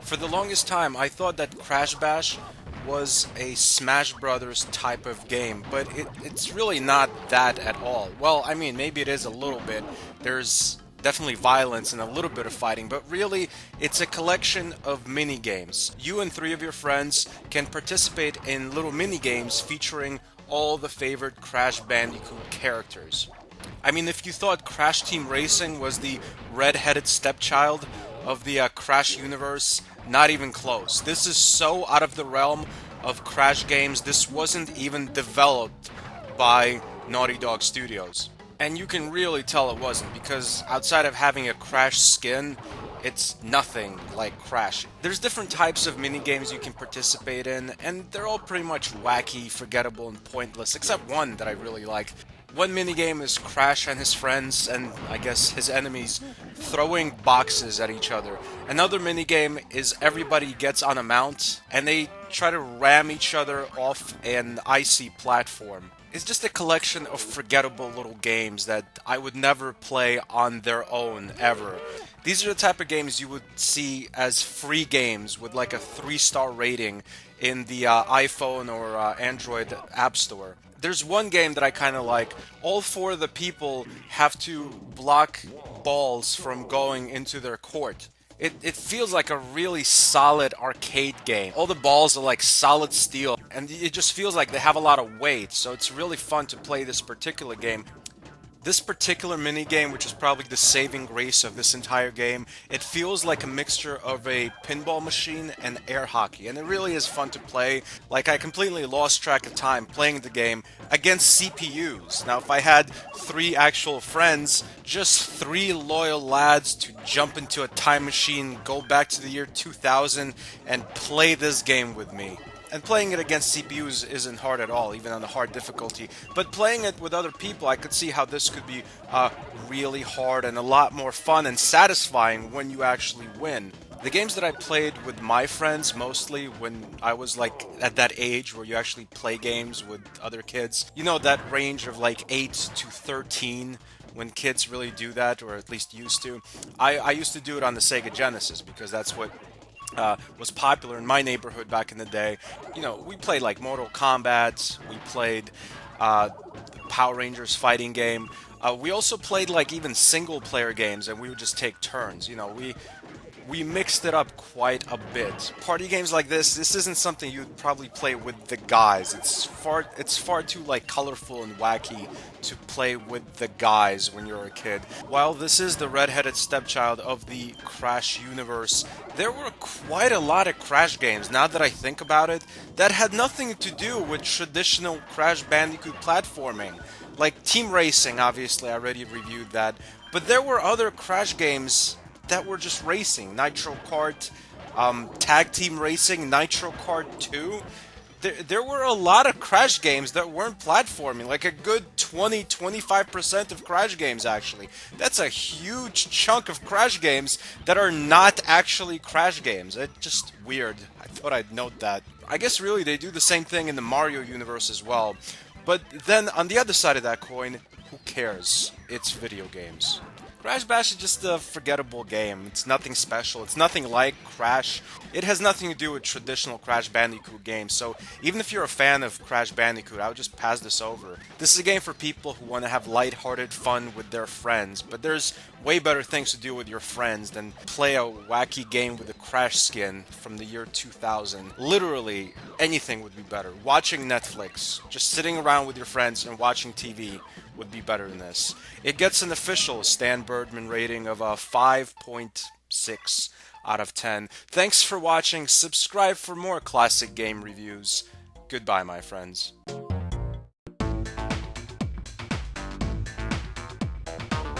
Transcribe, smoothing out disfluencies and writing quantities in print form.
For the longest time, I thought that Crash Bash was a Smash Brothers type of game, but it's really not that at all. Well, I mean, maybe it is a little bit. There's definitely violence and a little bit of fighting, but really, it's a collection of mini games. You and three of your friends can participate in little mini games featuring all the favorite Crash Bandicoot characters. I mean, if you thought Crash Team Racing was the red-headed stepchild of the Crash universe, not even close. This is so out of the realm of Crash games. This wasn't even developed by Naughty Dog Studios. And you can really tell it wasn't, because outside of having a Crash skin, it's nothing like Crash. There's different types of minigames you can participate in, and they're all pretty much wacky, forgettable, and pointless, except one that I really like. One minigame is Crash and his friends, and I guess his enemies, throwing boxes at each other. Another minigame is everybody gets on a mount, and they try to ram each other off an icy platform. It's just a collection of forgettable little games that I would never play on their own, ever. These are the type of games you would see as free games with like a 3-star rating in the iPhone or Android App Store. There's one game that I kind of like. All four of the people have to block balls from going into their court. It feels like a really solid arcade game. All the balls are like solid steel, and it just feels like they have a lot of weight, so it's really fun to play this particular game. This particular minigame, which is probably the saving grace of this entire game, it feels like a mixture of a pinball machine and air hockey, and it really is fun to play. Like, I completely lost track of time playing the game against CPUs. Now, if I had three actual friends, just three loyal lads to jump into a time machine, go back to the year 2000, and play this game with me. And playing it against CPUs isn't hard at all, even on the hard difficulty. But playing it with other people, I could see how this could be really hard and a lot more fun and satisfying when you actually win. The games that I played with my friends, mostly when I was like at that age where you actually play games with other kids, you know, that range of like 8 to 13, when kids really do that, or at least used to. I used to do it on the Sega Genesis because that's what was popular in my neighborhood back in the day. You know, we played like Mortal Kombat, we played Power Rangers fighting game. We also played like even single player games, and we would just take turns. You know, we mixed it up quite a bit. Party games like this isn't something you'd probably play with the guys. It's far too like colorful and wacky to play with the guys when you're a kid. While this is the red-headed stepchild of the Crash universe, there were quite a lot of Crash games, now that I think about it, that had nothing to do with traditional Crash Bandicoot platforming. Like Team Racing, obviously, I already reviewed that, but there were other Crash games that were just racing. Nitro Kart, Tag Team Racing, Nitro Kart 2. There were a lot of Crash games that weren't platforming, like a good 20-25% of Crash games, actually. That's a huge chunk of Crash games that are not actually Crash games. It's just weird. I thought I'd note that. I guess really they do the same thing in the Mario universe as well. But then, on the other side of that coin, who cares? It's video games. Crash Bash is just a forgettable game. It's nothing special. It's nothing like Crash. It has nothing to do with traditional Crash Bandicoot games, so even if you're a fan of Crash Bandicoot, I would just pass this over. This is a game for people who want to have lighthearted fun with their friends, but there's way better things to do with your friends than play a wacky game with a Crash skin from the year 2000. Literally, anything would be better. Watching Netflix, just sitting around with your friends and watching TV would be better than this. It gets an official Stan Birdman rating of a 5.6 out of 10. Thanks for watching. Subscribe for more classic game reviews. Goodbye, my friends.